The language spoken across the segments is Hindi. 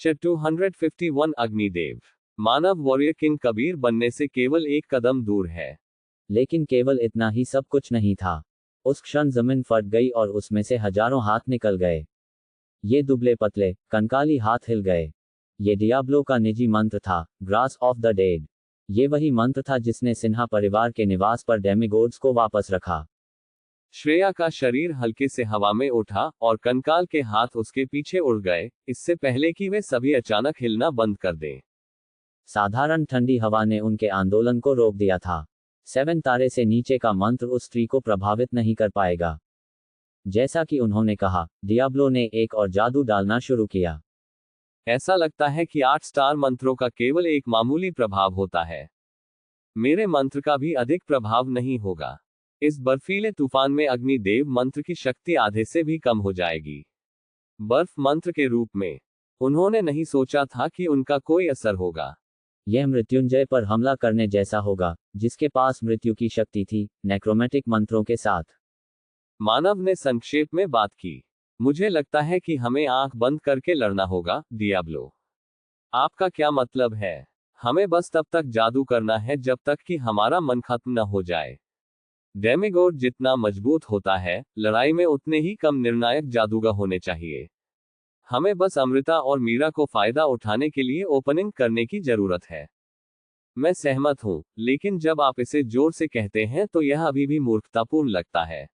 चैप्टर 251 अग्निदेव। मानव वॉरियर किंग कबीर बनने से केवल एक कदम दूर है। लेकिन केवल इतना ही सब कुछ नहीं था। उस क्षण जमीन फट गई और उसमें से हजारों हाथ निकल गए। ये दुबले पतले कंकाली हाथ हिल गए। ये डियाब्लो का निजी मंत्र था, ग्रास ऑफ द डेड। ये वही मंत्र था जिसने सिन्हा परिवार के निवास पर डेमिगोड्स को वापस रखा। श्रेया का शरीर हल्के से हवा में उठा और कंकाल के हाथ उसके पीछे उड़ गए, इससे पहले कि वे सभी अचानक हिलना बंद कर दें। साधारण ठंडी हवा ने उनके आंदोलन को रोक दिया था। 7 तारे से नीचे का मंत्र उस स्त्री को प्रभावित नहीं कर पाएगा। जैसा कि उन्होंने कहा, डियाब्लो ने एक और जादू डालना शुरू किया। ऐसा लगता है कि 8 स्टार मंत्रों का केवल एक मामूली प्रभाव होता है। मेरे मंत्र का भी अधिक प्रभाव नहीं होगा। इस बर्फीले तूफान में अग्निदेव मंत्र की शक्ति आधे से भी कम हो जाएगी। बर्फ मंत्र के रूप में। उन्होंने नहीं सोचा था कि उनका कोई असर होगा। यह मृत्युंजय पर हमला करने जैसा होगा, जिसके पास मृत्यु की शक्ति थी, नेक्रोमैटिक मंत्रों के साथ। मानव ने संक्षेप में बात की। मुझे लगता है कि हमें आंख बंद करके लड़ना होगा, डियाब्लो। आपका क्या मतलब है? हमें बस तब तक जादू करना है जब तक कि हमारा मन खत्म न हो जाए। डेमिगोड जितना मजबूत होता है, लड़ाई में उतने ही कम निर्णायक जादूगर होने चाहिए। हमें बस अमृता और मीरा को फायदा उठाने के लिए ओपनिंग करने की जरूरत है। मैं सहमत हूं, लेकिन जब आप इसे जोर से कहते हैं तो यह अभी भी मूर्खतापूर्ण लगता है।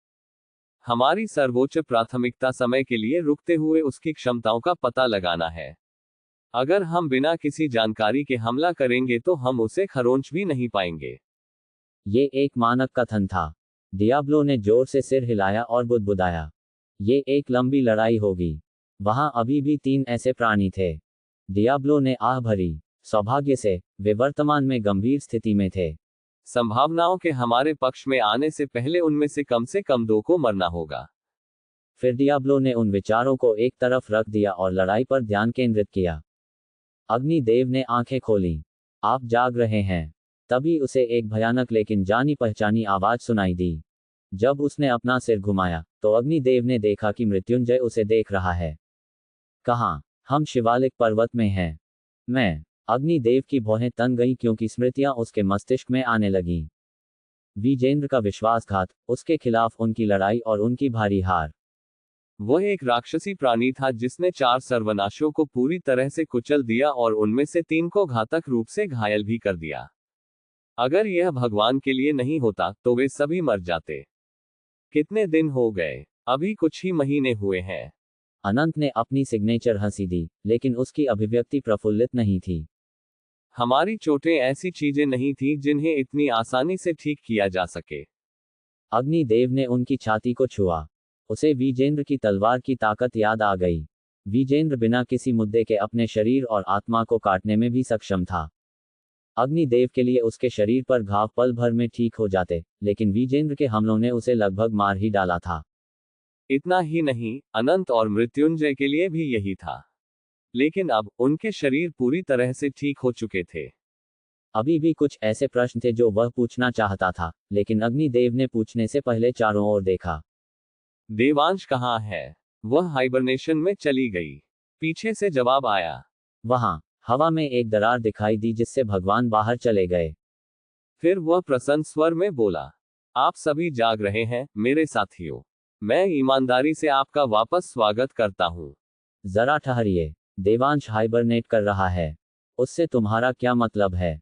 हमारी सर्वोच्च प्राथमिकता समय के लिए रुकते हुए उसकी क्षमताओं का पता लगाना है। अगर हम बिना किसी जानकारी के हमला करेंगे तो हम उसे खरोंच भी नहीं पाएंगे। ये एक मानक कथन था। डियाब्लो ने जोर से सिर हिलाया और बुदबुदाया। ये एक लंबी लड़ाई होगी। वहां अभी भी 3 ऐसे प्राणी थे। डियाब्लो ने आह भरी। सौभाग्य से, वे वर्तमान में गंभीर स्थिति में थे। संभावनाओं के हमारे पक्ष में आने से पहले उनमें से कम 2 को मरना होगा। फिर डियाब्लो ने उन विचारों को एक तरफ रख दिया और लड़ाई पर ध्यान केंद्रित किया। अग्निदेव ने आंखें खोली। आप जाग रहे हैं। तभी उसे एक भयानक लेकिन जानी पहचानी आवाज सुनाई दी। जब उसने अपना सिर घुमाया, तो अग्निदेव ने देखा कि मृत्युंजय उसे देख रहा है। कहाँ? हम शिवालिक पर्वत में हैं। मैं। अग्निदेव की भौहें तन गईं क्योंकि स्मृतियां उसके मस्तिष्क में आने लगीं। विजेंद्र का विश्वासघात, उसके खिलाफ उनकी लड़ाई और उनकी भारी हार। वह एक राक्षसी प्राणी था जिसने 4 सर्वनाशों को पूरी तरह से कुचल दिया और उनमें से 3 को घातक रूप से घायल भी कर दिया। अगर यह भगवान के लिए नहीं होता तो वे सभी मर जाते। कितने दिन हो गए? अभी कुछ ही महीने हुए हैं। अनंत ने अपनी सिग्नेचर हंसी दी, लेकिन उसकी अभिव्यक्ति प्रफुल्लित नहीं थी। हमारी चोटें ऐसी चीजें नहीं थी जिन्हें इतनी आसानी से ठीक किया जा सके। अग्निदेव ने उनकी छाती को छुआ। उसे विजेंद्र की तलवार की ताकत याद आ गई। विजेंद्र बिना किसी मुद्दे के अपने शरीर और आत्मा को काटने में भी सक्षम था। अग्निदेव के लिए उसके शरीर पर घाव पल भर में ठीक हो जाते, लेकिन विजेंद्र के हमलों ने उसे लगभग मार ही डाला था। इतना ही नहीं, अनंत और मृत्युंजय के लिए भी यही था। लेकिन अब उनके शरीर पूरी तरह से ठीक हो चुके थे। अभी भी कुछ ऐसे प्रश्न थे जो वह पूछना चाहता था, लेकिन अग्निदेव ने पूछने से पहले चारों ओर देखा। देवांश कहाँ है? वह हाइबरनेशन में चली गई। पीछे से जवाब आया। वहां हवा में एक दरार दिखाई दी जिससे भगवान बाहर चले गए। फिर वह प्रसन्न स्वर में बोला, आप सभी जाग रहे हैं, मेरे साथियों। मैं ईमानदारी से आपका वापस स्वागत करता हूं। जरा ठहरिए। देवांश हाइबरनेट कर रहा है। उससे तुम्हारा क्या मतलब है?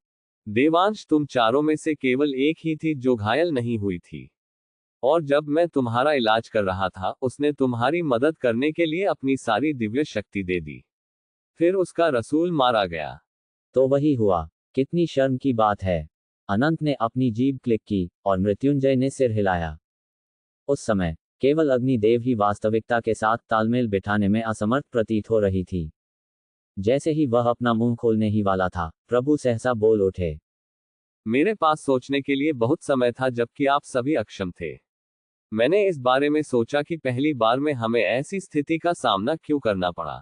देवांश, तुम चारों में से केवल एक ही थी जो घायल नहीं हुई थी। और जब मैं तुम्हारा इलाज कर रहा था, उसने तुम्हारी मदद करने के लिए अपनी सारी दिव्य शक्ति दे दी। फिर उसका रसूल मारा गया। तो वही हुआ। कितनी शर्म की बात है। अनंत ने अपनी जीभ क्लिक की, और मृत्युंजय ने सिर हिलाया। उस समय केवल अग्निदेव ही वास्तविकता के साथ तालमेल बिठाने में असमर्थ प्रतीत हो रही थी। जैसे ही वह अपना मुंह खोलने ही वाला था, प्रभु सहसा बोल उठे। मेरे पास सोचने के लिए बहुत समय था जबकि आप सभी अक्षम थे। मैंने इस बारे में सोचा कि पहली बार में हमें ऐसी स्थिति का सामना क्यों करना पड़ा।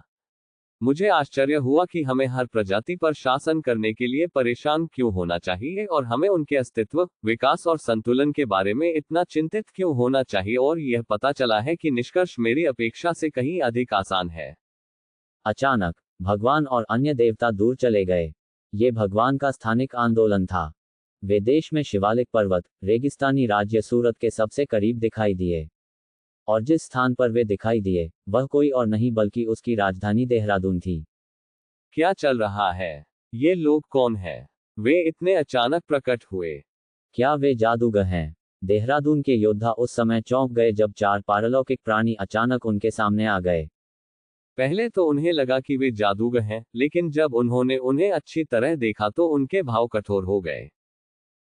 मुझे आश्चर्य हुआ कि हमें हर प्रजाति पर शासन करने के लिए परेशान क्यों होना चाहिए और हमें उनके अस्तित्व, विकास और संतुलन के बारे में इतना चिंतित क्यों होना चाहिए, और यह पता चला है कि निष्कर्ष मेरी अपेक्षा से कहीं अधिक आसान है। अचानक भगवान और अन्य देवता दूर चले गए। ये भगवान का स्थानिक आंदोलन था। वे देश में शिवालिक पर्वत, रेगिस्तानी राज्य सूरत के सबसे करीब दिखाई दिए। और जिस स्थान पर वे दिखाई दिए, वह कोई और नहीं बल्कि उसकी राजधानी देहरादून थी। क्या चल रहा है? ये लोग कौन हैं? वे इतने अचानक प्रकट हुए। क्या वे जादूगर हैं? देहरादून के योद्धा उस समय चौंक गए जब 4 पारलौकिक प्राणी अचानक उनके सामने आ गए। पहले तो उन्हें लगा कि वे जादूगर हैं, लेकिन जब उन्होंने उन्हें अच्छी तरह देखा तो उनके भाव कठोर हो गए।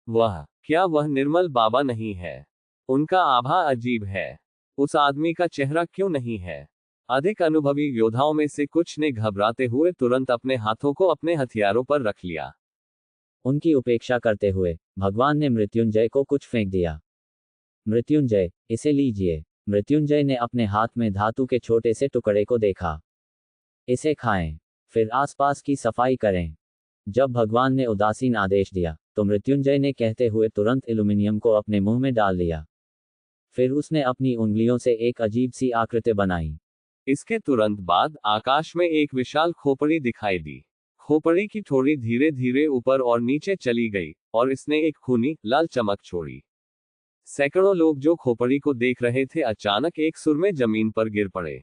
क्या वह निर्मल बाबा नहीं है? उनका आभा अजीब है। उस आदमी का चेहरा क्यों नहीं है? अधिक अनुभवी योद्धाओं में से कुछ ने घबराते हुए तुरंत अपने हाथों को अपने हथियारों पर रख लिया। उनकी उपेक्षा करते हुए भगवान ने मृत्युंजय को कुछ फेंक दिया। मृत्युंजय, इसे लीजिए। मृत्युंजय ने अपने हाथ में धातु के छोटे से टुकड़े को देखा। इसे खाएं, फिर आसपास की सफाई करें। जब भगवान ने उदासीन आदेश दिया, तो मृत्युंजय ने कहते हुए तुरंत एल्यूमिनियम को अपने मुंह में डाल लिया। फिर उसने अपनी उंगलियों से एक अजीब सी आकृति बनाई। इसके तुरंत बाद आकाश में एक विशाल खोपड़ी दिखाई दी। खोपड़ी की ठोड़ी धीरे धीरे ऊपर और नीचे चली गई, और इसने एक खूनी, लाल चमक छोड़ी। सैकड़ों लोग जो खोपड़ी को देख रहे थे अचानक एक सुर में जमीन पर गिर पड़े।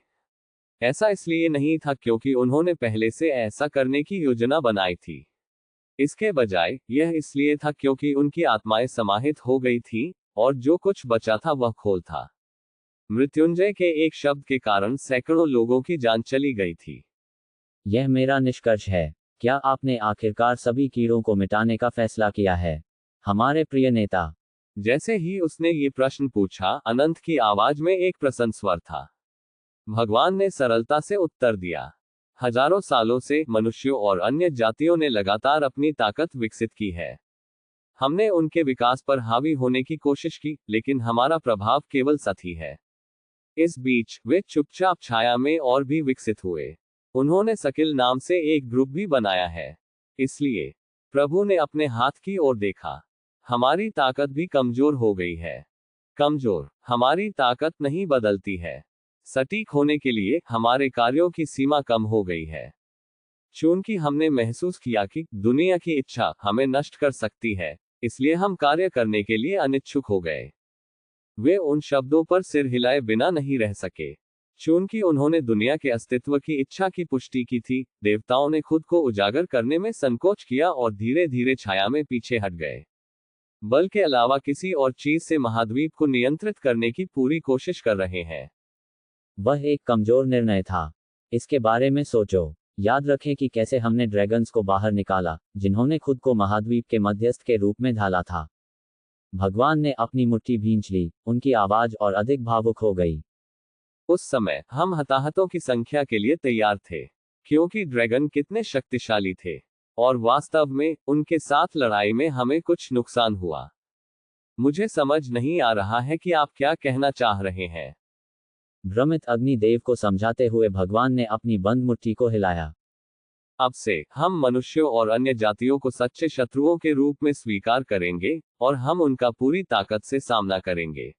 ऐसा इसलिए नहीं था क्योंकि उन्होंने पहले से ऐसा करने की योजना बनाई थी। इसके बजाय यह इसलिए था क्योंकि उनकी आत्माएं समाहित हो गई थी, और जो कुछ बचा था वह खोल था। मृत्युंजय के एक शब्द के कारण सैकड़ों लोगों की जान चली गई थी। यह मेरा निष्कर्ष है। क्या आपने आखिरकार सभी कीड़ों को मिटाने का फैसला किया है, हमारे प्रिय नेता? जैसे ही उसने ये प्रश्न पूछा, अनंत की आवाज में एक प्रसन्न स्वर था। भगवान ने सरलता से उत्तर दिया। हजारों सालों से मनुष्यों और अन्य जातियों ने लगातार अपनी ताकत विकसित की है। हमने उनके विकास पर हावी होने की कोशिश की, लेकिन हमारा प्रभाव केवल सतही है। इस बीच वे चुपचाप छाया में और भी विकसित हुए। उन्होंने सकिल नाम से एक ग्रुप भी बनाया है। इसलिए प्रभु ने अपने हाथ की ओर देखा। हमारी ताकत भी कमजोर हो गई है। कमजोर, हमारी ताकत नहीं बदलती है। सटीक होने के लिए हमारे कार्यों की सीमा कम हो गई है। चूंकि हमने महसूस किया कि दुनिया की इच्छा हमें नष्ट कर सकती है, इसलिए हम कार्य करने के लिए अनिच्छुक हो गए। वे उन शब्दों पर सिर हिलाए बिना नहीं रह सके। चूंकि उन्होंने दुनिया के अस्तित्व की इच्छा की पुष्टि की थी, देवताओं ने खुद को उजागर करने में संकोच किया और धीरे धीरे छाया में पीछे हट गए। बल के अलावा किसी और चीज से महाद्वीप को नियंत्रित करने की पूरी कोशिश कर रहे हैं। वह एक कमजोर निर्णय था। इसके बारे में सोचो। याद रखें कि कैसे हमने ड्रैगन्स को बाहर निकाला, जिन्होंने खुद को महाद्वीप के मध्यस्थ के रूप में ढाला था। भगवान ने अपनी मुट्ठी भींच ली, उनकी आवाज और अधिक भावुक हो गई। उस समय हम हताहतों की संख्या के लिए तैयार थे, क्योंकि ड्रैगन कितने शक्तिशाली थे, और वास्तव में उनके साथ लड़ाई में हमें कुछ नुकसान हुआ। मुझे समझ नहीं आ रहा है कि आप क्या कहना चाह रहे हैं। भ्रमित अग्निदेव को समझाते हुए भगवान ने अपनी बंद मुट्ठी को हिलाया। अब से हम मनुष्यों और अन्य जातियों को सच्चे शत्रुओं के रूप में स्वीकार करेंगे, और हम उनका पूरी ताकत से सामना करेंगे।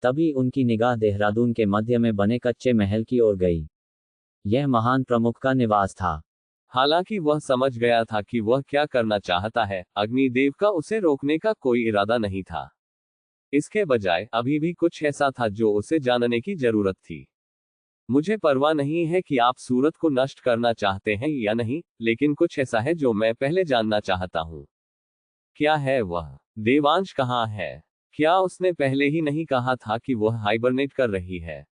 तभी उनकी निगाह देहरादून के मध्य में बने कच्चे महल की ओर गई। यह महान प्रमुख का निवास था। हालांकि वह समझ गया था कि वह क्या करना चाहता है, अग्निदेव का उसे रोकने का कोई इरादा नहीं था। इसके बजाय अभी भी कुछ ऐसा था जो उसे जानने की जरूरत थी। मुझे परवाह नहीं है कि आप सूरत को नष्ट करना चाहते हैं या नहीं, लेकिन कुछ ऐसा है जो मैं पहले जानना चाहता हूं। क्या है वह? देवांश कहाँ है? क्या उसने पहले ही नहीं कहा था कि वह हाइबरनेट कर रही है?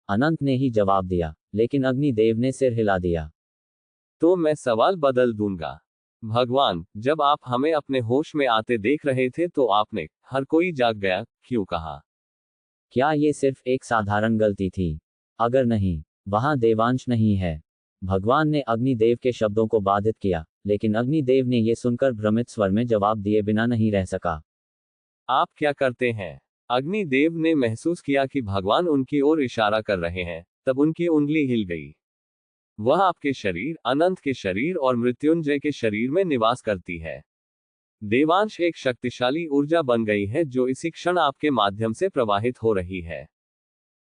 अनंत ने ही जवाब दिया, लेकिन अग्निदेव ने सिर हिला दिया। तो मैं सवाल बदल दूंगा। भगवान, जब आप हमें अपने होश में आते देख रहे थे तो आपने हर कोई जाग गया क्यों कहा? क्या ये सिर्फ एक साधारण गलती थी? अगर नहीं, वहां देवांश नहीं है। भगवान ने अग्निदेव के शब्दों को बाधित किया, लेकिन अग्निदेव ने यह सुनकर भ्रमित स्वर में जवाब दिए बिना नहीं रह सका। आप क्या करते हैं? अग्निदेव ने महसूस किया कि भगवान उनकी ओर इशारा कर रहे हैं, तब उनकी उंगली हिल गई। वह आपके शरीर, अनंत के शरीर और मृत्युंजय के शरीर में निवास करती है। देवांश एक शक्तिशाली ऊर्जा बन गई है जो इसी क्षण आपके माध्यम से प्रवाहित हो रही है।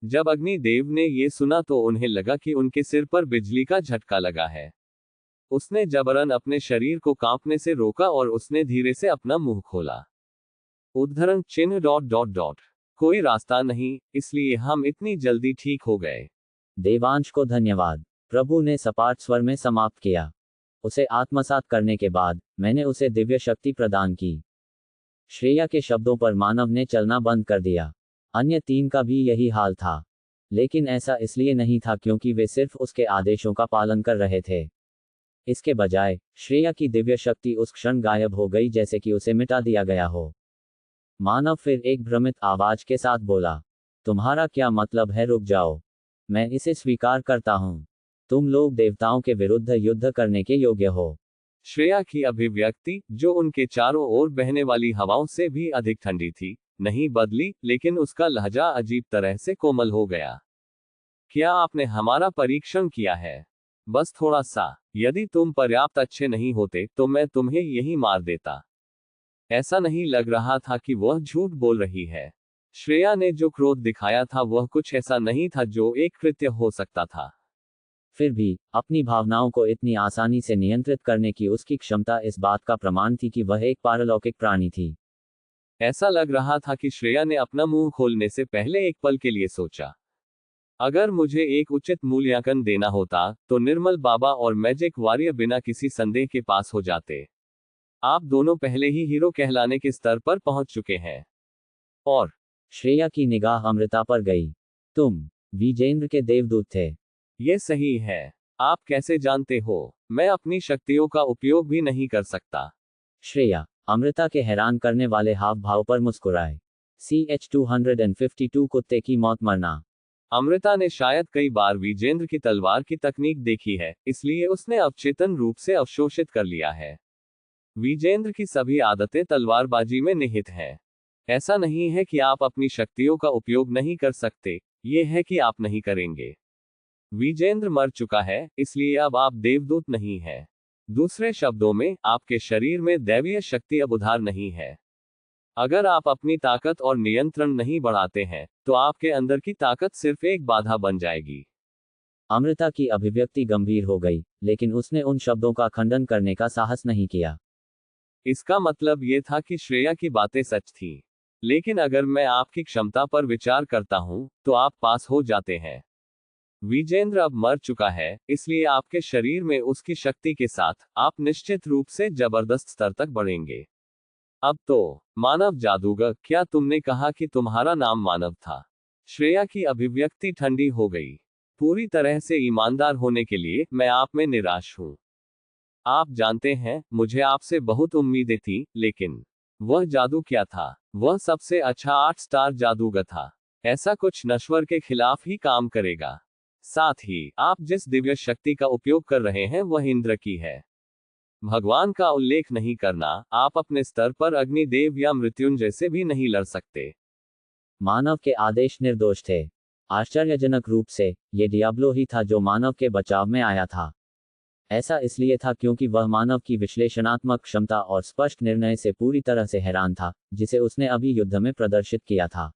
जब अग्निदेव ने ये सुना तो उन्हें लगा कि उनके सिर पर बिजली का झटका लगा है। उसने जबरन अपने शरीर को कांपने से रोका और उसने धीरे से अपना मुंह खोला। उद्धरण चिन्ह ... कोई रास्ता नहीं, इसलिए हम इतनी जल्दी ठीक हो गए। देवांश को धन्यवाद। प्रभु ने सपाट स्वर में समाप्त किया। उसे आत्मसात करने के बाद मैंने उसे दिव्य शक्ति प्रदान की। श्रेया के शब्दों पर मानव ने चलना बंद कर दिया। अन्य 3 का भी यही हाल था। लेकिन ऐसा इसलिए नहीं था क्योंकि वे सिर्फ उसके आदेशों का पालन कर रहे थे। इसके बजाय श्रेया की दिव्य शक्ति उस क्षण गायब हो गई जैसे कि उसे मिटा दिया गया हो। मानव फिर एक भ्रमित आवाज के साथ बोला, तुम्हारा क्या मतलब है? रुक जाओ। मैं इसे स्वीकार करता हूं। तुम लोग देवताओं के विरुद्ध युद्ध करने के योग्य हो। श्रेया की अभिव्यक्ति, जो उनके चारों ओर बहने वाली हवाओं से भी अधिक ठंडी थी, नहीं बदली, लेकिन उसका लहजा अजीब तरह से कोमल हो गया। क्या आपने हमारा परीक्षण किया है? बस थोड़ा सा। यदि तुम पर्याप्त अच्छे नहीं होते तो मैं तुम्हें यही मार देता। ऐसा नहीं लग रहा था कि वह झूठ बोल रही है। श्रेया ने जो क्रोध दिखाया था वह कुछ ऐसा नहीं था जो एक कृत्य हो सकता था। फिर भी अपनी भावनाओं को इतनी आसानी से नियंत्रित करने की उसकी क्षमता इस बात का प्रमाण थी कि वह एक पारलौकिक प्राणी थी। ऐसा लग रहा था कि श्रेया ने अपना मुंह खोलने से पहले एक पल के लिए सोचा, अगर मुझे एक उचित मूल्यांकन देना होता तो निर्मल बाबा और मैजिक वॉरियर बिना किसी संदेह के पास हो जाते। आप दोनों पहले ही हीरो कहलाने के स्तर पर पहुंच चुके हैं। और श्रेया की निगाह अमृता पर गई। तुम विजेंद्र के देवदूत थे। ये सही है। आप कैसे जानते हो? मैं अपनी शक्तियों का उपयोग भी नहीं कर सकता। श्रेया अमृता के हैरान करने वाले हाव भाव पर मुस्कुराए। CH-252 कुत्ते की मौत मरना। अमृता ने शायद कई बार विजेंद्र की तलवार की तकनीक देखी है, इसलिए उसने अवचेतन रूप से अवशोषित कर लिया है। विजेंद्र की सभी आदतें तलवारबाजी में निहित हैं। ऐसा नहीं है कि आप अपनी शक्तियों का उपयोग नहीं कर सकते, ये है कि आप नहीं करेंगे। विजेंद्र मर चुका है, इसलिए अब आप देवदूत नहीं हैं। दूसरे शब्दों में, आपके शरीर में दैवीय शक्ति अब उधार नहीं है। अगर आप अपनी ताकत और नियंत्रण नहीं बढ़ाते हैं, तो आपके अंदर की ताकत सिर्फ एक बाधा बन जाएगी। अमृता की अभिव्यक्ति गंभीर हो गई, लेकिन उसने उन शब्दों का खंडन करने का साहस नहीं किया। इसका मतलब ये था कि श्रेया की बातें सच थीं। लेकिन अगर मैं आपकी क्षमता पर विचार करता हूं, तो आप पास हो जाते हैं। विजेंद्र अब मर चुका है, इसलिए आपके शरीर में उसकी शक्ति के साथ, आप निश्चित रूप से जबरदस्त स्तर तक बढ़ेंगे। अब तो, मानव जादूगर, क्या तुमने कहा कि तुम्हारा नाम मानव था? श्रेया की अभिव्यक्ति ठंडी हो गई। पूरी तरह से ईमानदार होने के लिए, मैं आप में निराश हूं। आप जानते हैं, मुझे आपसे बहुत उम्मीदें थी, लेकिन वह जादू क्या था? वह सबसे अच्छा 8 स्टार जादूगर था। ऐसा कुछ नश्वर के खिलाफ ही काम करेगा। साथ ही, आप जिस दिव्य शक्ति का उपयोग कर रहे हैं वह इंद्र की है। भगवान का उल्लेख नहीं करना, आप अपने स्तर पर अग्निदेव या मृत्युंजय से भी नहीं लड़ सकते। मानव के आदेश निर्दोष थे। आश्चर्यजनक रूप से, ये डियाब्लो ही था जो मानव के बचाव में आया था। ऐसा इसलिए था क्योंकि वह मानव की विश्लेषणात्मक क्षमता और स्पष्ट निर्णय से पूरी तरह से हैरान था, जिसे उसने अभी युद्ध में प्रदर्शित किया था।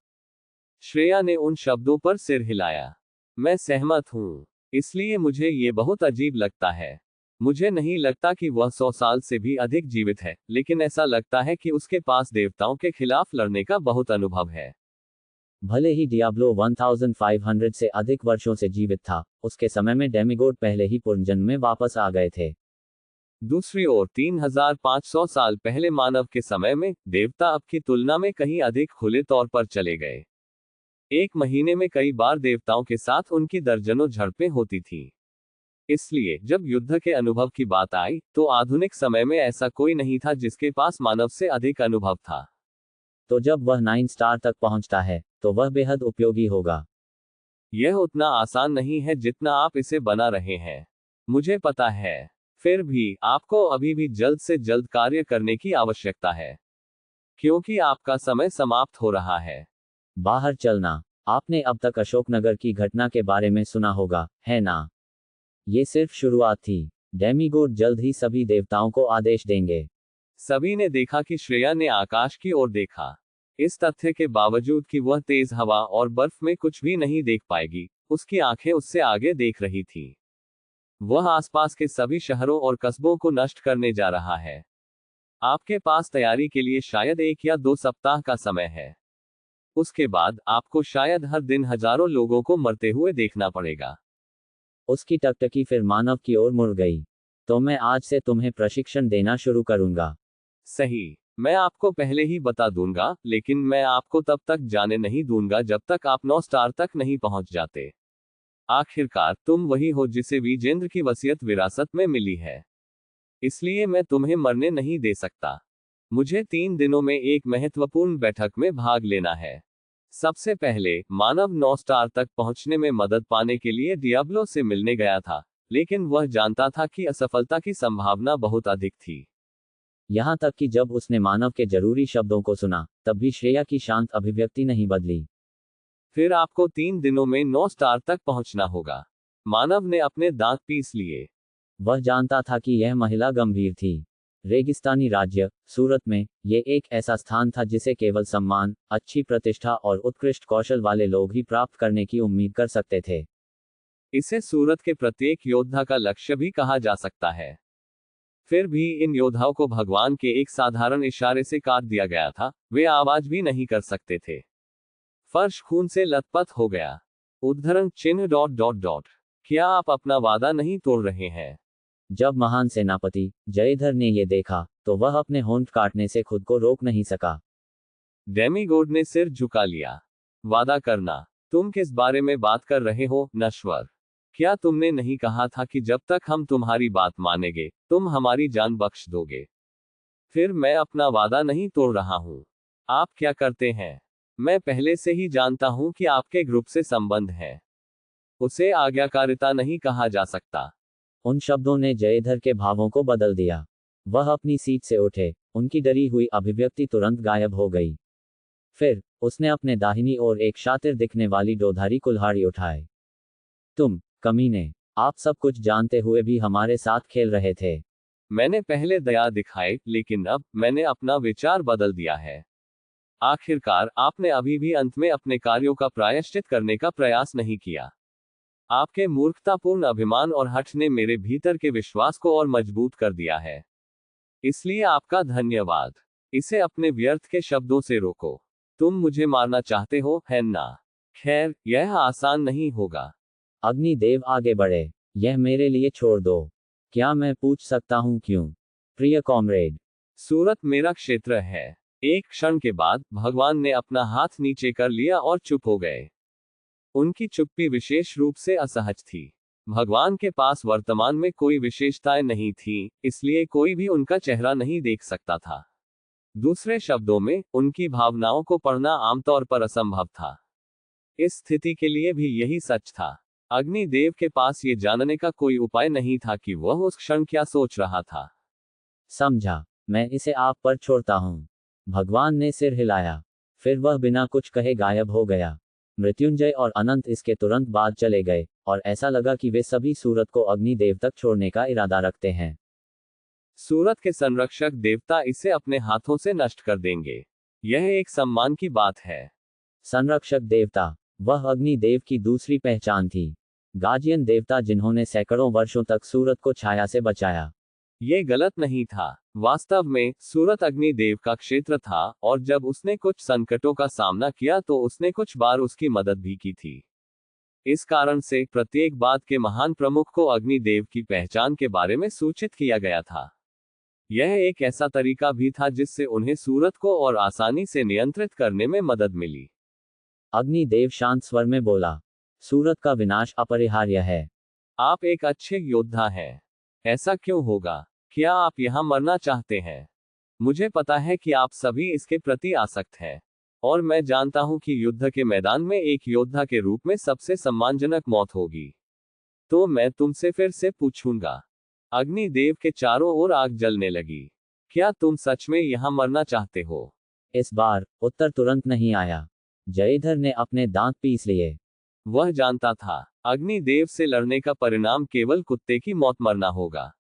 श्रेया ने उन शब्दों पर सिर हिलाया। मैं सहमत हूं। इसलिए मुझे ये बहुत अजीब लगता है। मुझे नहीं लगता कि वह 100 साल से भी अधिक जीवित है, लेकिन ऐसा लगता है कि उसके पास देवताओं के खिलाफ लड़ने का बहुत अनुभव है। भले ही डियाब्लो 1500 से अधिक वर्षों से जीवित था, उसके समय में डेमिगोड पहले ही पुनर्जन्म में वापस आ गए थे। दूसरी ओर 3500 साल पहले मानव के समय में, देवता अब की तुलना में कहीं अधिक खुले तौर पर चले गए। एक महीने में कई बार देवताओं के साथ उनकी दर्जनों झड़पें होती थीं। इसलिए जब युद्ध के अनुभव की बात आई, तो आधुनिक समय में ऐसा कोई नहीं था जिसके पास मानव से अधिक अनुभव था। तो जब वह 9 स्टार तक पहुंचता है, तो वह बेहद उपयोगी होगा। यह उतना आसान नहीं है जितना आप इसे बना रहे हैं। मुझे पता है। फिर भी, आपको अभी भी जल्द से जल्द कार्य करने की आवश्यकता है, क्योंकि आपका समय समाप्त हो रहा है। बाहर चलना। आपने अब तक अशोकनगर की घटना के बारे में सुना होगा, है ना? ये सिर्फ शुरुआत थी। डेमिगोड जल्द ही सभी देवताओं को आदेश देंगे। सभी ने देखा कि श्रेया ने आकाश की ओर देखा। इस तथ्य के बावजूद कि वह तेज हवा और बर्फ में कुछ भी नहीं देख पाएगी, उसकी आंखें उससे आगे देख रही थी। वह आसपास के सभी शहरों और कस्बों को नष्ट करने जा रहा है। आपके पास तैयारी के लिए शायद 1 या 2 सप्ताह का समय है। उसके बाद आपको शायद हर दिन हजारों लोगों को मरते हुए देखना पड़ेगा। उसकी टकटकी फिर मानव की ओर मुड़ गई। तो मैं आज से तुम्हें प्रशिक्षण देना शुरू करूंगा। सही, मैं आपको पहले ही बता दूंगा, लेकिन मैं आपको तब तक जाने नहीं दूंगा जब तक आप 9 स्टार तक नहीं पहुंच जाते। आखिरकार तुम वही हो जिसे विजेंद्र की वसीयत विरासत में मिली है। इसलिए मैं तुम्हें मरने नहीं दे सकता। मुझे 3 दिनों में एक महत्वपूर्ण बैठक में भाग लेना है। सबसे पहले मानव 9 स्टार तक पहुंचने में मदद पाने के लिए डियाब्लो से मिलने गया था, लेकिन वह जानता था कि असफलता की संभावना बहुत अधिक थी। यहाँ तक कि जब उसने मानव के जरूरी शब्दों को सुना, तब भी श्रेया की शांत अभिव्यक्ति नहीं बदली। फिर आपको 3 दिनों में 9 स्टार तक पहुंचना होगा। मानव ने अपने दांत पीस लिए। वह जानता था कि यह महिला गंभीर थी। रेगिस्तानी राज्य, सूरत में, ये एक ऐसा स्थान था जिसे केवल सम्मान, अच्छी प्रतिष्ठा और उत्कृष्ट कौशल वाले लोग ही प्राप्त करने की उम्मीद कर सकते थे। इसे सूरत के प्रत्येक योद्धा का लक्ष्य भी कहा जा सकता है। फिर भी इन योद्धाओं को भगवान के एक साधारण इशारे से काट दिया गया था। वे आवाज भी नहीं कर सकते थे। फर्श खून से लथपथ हो गया। उद्धरण चिन्ह ... क्या आप अपना वादा नहीं तोड़ रहे हैं? जब महान सेनापति जयधर ने ये देखा, तो वह अपने होंठ काटने से खुद को रोक नहीं सका। डेमीगोड ने सिर झुका लिया। वादा करना? तुम किस बारे में बात कर रहे हो, नश्वर? क्या तुमने नहीं कहा था कि जब तक हम तुम्हारी बात मानेंगे, तुम हमारी जान बख्श दोगे? फिर मैं अपना वादा नहीं तोड़ रहा हूं। आप क्या करते हैं? मैं पहले से ही जानता हूं कि आपके ग्रुप से संबंध है। उसे आज्ञाकारिता नहीं कहा जा सकता। उन शब्दों ने जयधर के भावों को बदल दिया। वह अपनी सीट से उठे, उनकी डरी हुई अभिव्यक्ति तुरंत गायब हो गई। फिर उसने अपने दाहिनी ओर एक शातिर दिखने वाली डोधारी कुल्हाड़ी उठाए। तुम कमीने, आप सब कुछ जानते हुए भी हमारे साथ खेल रहे थे। मैंने पहले दया दिखाई, लेकिन अब मैंने अपना विचार बदल दिया है। आखिरकार आपने अभी भी अंत में अपने कार्यों का प्रायश्चित करने का प्रयास नहीं किया। आपके मूर्खतापूर्ण अभिमान और हठ ने मेरे भीतर के विश्वास को और मजबूत कर दिया है। इसलिए आपका धन्यवाद। इसे अपने व्यर्थ के शब्दों से रोको। तुम मुझे मारना चाहते हो, है ना? खैर, यह आसान नहीं होगा। अग्निदेव आगे बढ़े। यह मेरे लिए छोड़ दो। क्या मैं पूछ सकता हूँ क्यों? प्रिय कॉमरेड। सूरत मेरा क्षेत्र है। एक क्षण के बाद भगवान ने अपना हाथ नीचे कर लिया और चुप हो गए। उनकी चुप्पी विशेष रूप से असहज थी। भगवान के पास वर्तमान में कोई विशेषताएं नहीं थी, इसलिए कोई भी उनका चेहरा नहीं देख सकता था। दूसरे शब्दों में, उनकी भावनाओं को पढ़ना आमतौर पर असंभव था। इस स्थिति के लिए भी यही सच था। अग्निदेव के पास ये जानने का कोई उपाय नहीं था कि वह उस क्षण क्या सोच रहा था। समझा, मैं इसे आप पर छोड़ता हूँ। भगवान ने सिर हिलाया। फिर वह बिना कुछ कहे गायब हो गया। मृत्युंजय और अनंत इसके तुरंत बाद चले गए, और ऐसा लगा कि वे सभी सूरत को अग्निदेव तक छोड़ने का इरादा रखते हैं। सूरत के संरक्षक देवता इसे अपने हाथों से नष्ट कर देंगे। यह एक सम्मान की बात है। संरक्षक देवता, वह अग्निदेव की दूसरी पहचान थी। गार्जियन देवता जिन्होंने सैकड़ों वर्षों तक सूरत को छाया से बचाया। ये गलत नहीं था। वास्तव में सूरत अग्निदेव का क्षेत्र था, और जब उसने कुछ संकटों का सामना किया तो उसने कुछ बार उसकी मदद भी की थी। इस कारण से प्रत्येक बात के महान प्रमुख को अग्निदेव की पहचान के बारे में सूचित किया गया था। यह एक ऐसा तरीका भी था जिससे उन्हें सूरत को और आसानी से नियंत्रित करने में मदद मिली। अग्निदेव शांत स्वर में बोला, सूरत का विनाश अपरिहार्य है। आप एक अच्छे योद्धा हैं। ऐसा क्यों होगा? क्या आप यहां मरना चाहते हैं? मुझे पता है कि आप सभी इसके प्रति आसक्त हैं, और मैं जानता हूं कि युद्ध के मैदान में एक योद्धा के रूप में सबसे सम्मानजनक मौत होगी। तो मैं तुमसे फिर से पूछूंगा। अग्निदेव के चारों ओर आग जलने लगी। क्या तुम सच में यहां मरना चाहते हो? इस बार उत्तर तुरंत नहीं आया। जयधर ने अपने दांत पीस लिए। वह जानता था, अग्निदेव से लड़ने का परिणाम केवल कुत्ते की मौत मरना होगा।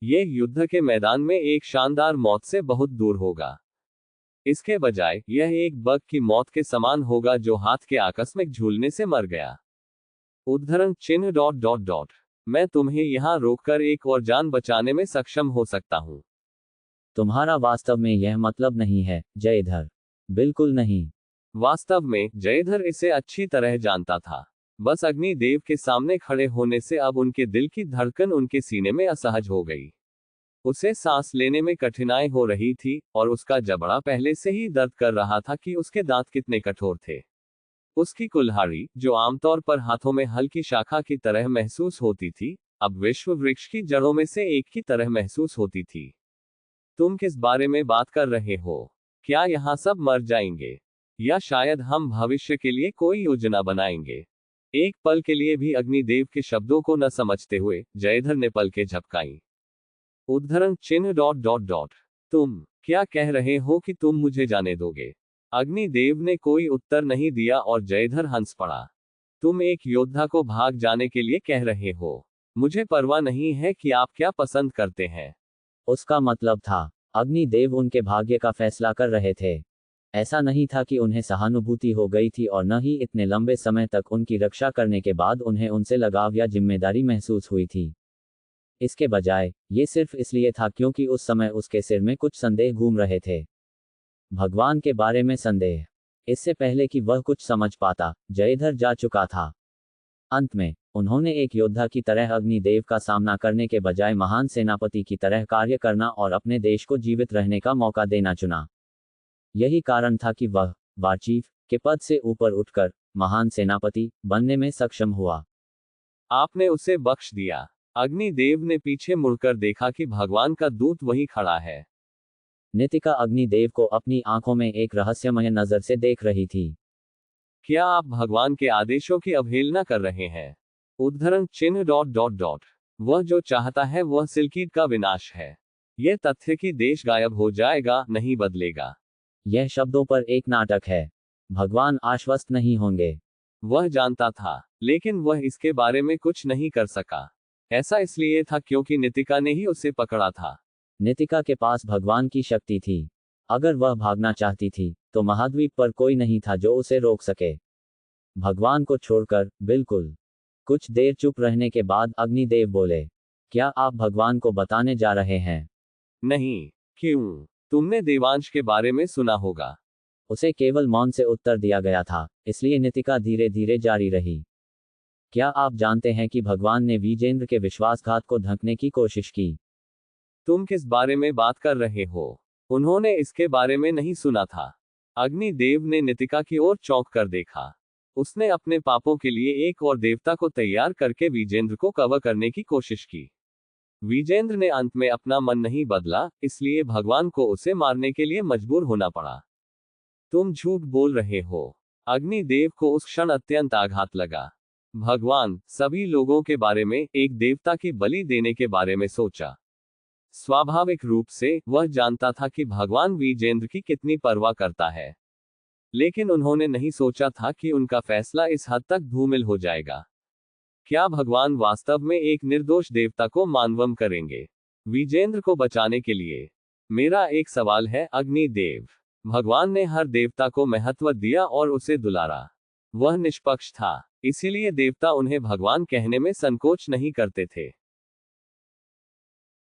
यह युद्ध के मैदान में एक शानदार मौत से बहुत दूर होगा। इसके बजाय यह एक बग की मौत के समान होगा जो हाथ के आकस्मिक झूलने से मर गया। उद्धरण चिन्ह। मैं तुम्हें यहाँ रोककर एक और जान बचाने में सक्षम हो सकता हूँ। तुम्हारा वास्तव में यह मतलब नहीं है, जयधर। बिल्कुल नहीं। वास्तव में जयधर इसे अच्छी तरह जानता था। बस अग्निदेव के सामने खड़े होने से अब उनके दिल की धड़कन उनके सीने में असहज हो गई। उसे सांस लेने में कठिनाई हो रही थी और उसका जबड़ा पहले से ही दर्द कर रहा था कि उसके दांत कितने कठोर थे। उसकी कुल्हाड़ी, जो आमतौर पर हाथों में हल्की शाखा की तरह महसूस होती थी, अब विश्व वृक्ष की जड़ों में से एक की तरह महसूस होती थी। तुम किस बारे में बात कर रहे हो? क्या यहाँ सब मर जाएंगे? या शायद हम भविष्य के लिए कोई योजना बनाएंगे? एक पल के लिए भी अग्निदेव के शब्दों को न समझते हुए जयधर ने पलकें झपकाईं। उद्धरण चिन्ह। तुम क्या कह रहे हो कि तुम मुझे जाने दोगे? अग्निदेव ने कोई उत्तर नहीं दिया और जयधर हंस पड़ा। तुम एक योद्धा को भाग जाने के लिए कह रहे हो? मुझे परवाह नहीं है कि आप क्या पसंद करते हैं। उसका मतलब था, अग्निदेव उनके भाग्य का फैसला कर रहे थे। ऐसा नहीं था कि उन्हें सहानुभूति हो गई थी और न ही इतने लंबे समय तक उनकी रक्षा करने के बाद उन्हें उनसे लगाव या जिम्मेदारी महसूस हुई थी। इसके बजाय ये सिर्फ इसलिए था क्योंकि उस समय उसके सिर में कुछ संदेह घूम रहे थे। भगवान के बारे में संदेह। इससे पहले कि वह कुछ समझ पाता, जयधर जा चुका था। अंत में उन्होंने एक योद्धा की तरह अग्निदेव का सामना करने के बजाय महान सेनापति की तरह कार्य करना और अपने देश को जीवित रहने का मौका देना चुना। यही कारण था कि वह वार चीफ के पद से ऊपर उठकर महान सेनापति बनने में सक्षम हुआ। आपने उसे बख्श दिया। अग्निदेव ने पीछे मुड़कर देखा कि भगवान का दूत वहीं खड़ा है। नितिका अग्निदेव को अपनी आंखों में एक रहस्यमय नजर से देख रही थी। क्या आप भगवान के आदेशों की अवहेलना कर रहे हैं? उद्धरण चिन्ह। वह जो चाहता है वह सिल्कीड का विनाश है। यह तथ्य कि देश गायब हो जाएगा नहीं बदलेगा। यह शब्दों पर एक नाटक है। भगवान आश्वस्त नहीं होंगे। वह जानता था, लेकिन वह इसके बारे में कुछ नहीं कर सका। ऐसा इसलिए था क्योंकि नितिका ने ही उसे पकड़ा था। नितिका के पास भगवान की शक्ति थी। अगर वह भागना चाहती थी तो महाद्वीप पर कोई नहीं था जो उसे रोक सके, भगवान को छोड़कर। बिल्कुल। कुछ देर चुप रहने के बाद अग्निदेव बोले, क्या आप भगवान को बताने जा रहे हैं? नहीं। क्यों? तुमने देवांश के बारे में सुना होगा। उसे केवल मौन से उत्तर दिया गया था, इसलिए नितिका धीरे धीरे जारी रही। क्या आप जानते हैं कि भगवान ने विजेंद्र के विश्वासघात को ढकने की कोशिश की? तुम किस बारे में बात कर रहे हो? उन्होंने इसके बारे में नहीं सुना था। अग्निदेव ने नितिका की ओर चौंक कर देखा। उसने अपने पापों के लिए एक और देवता को तैयार करके विजेंद्र को कवर करने की कोशिश की। विजेंद्र ने अंत में अपना मन नहीं बदला, इसलिए भगवान को उसे मारने के लिए मजबूर होना पड़ा। तुम झूठ बोल रहे हो। अग्निदेव को उस क्षण अत्यंत आघात लगा। भगवान सभी लोगों के बारे में, एक देवता की बलि देने के बारे में सोचा। स्वाभाविक रूप से वह जानता था कि भगवान विजेंद्र की कितनी परवाह करता है, लेकिन उन्होंने नहीं सोचा था कि उनका फैसला इस हद तक धूमिल हो जाएगा। क्या भगवान वास्तव में एक निर्दोष देवता को मानवम करेंगे विजेंद्र को बचाने के लिए? मेरा एक सवाल है अग्निदेव। भगवान ने हर देवता को महत्व दिया और उसे दुलारा। वह निष्पक्ष था, इसीलिए देवता उन्हें भगवान कहने में संकोच नहीं करते थे।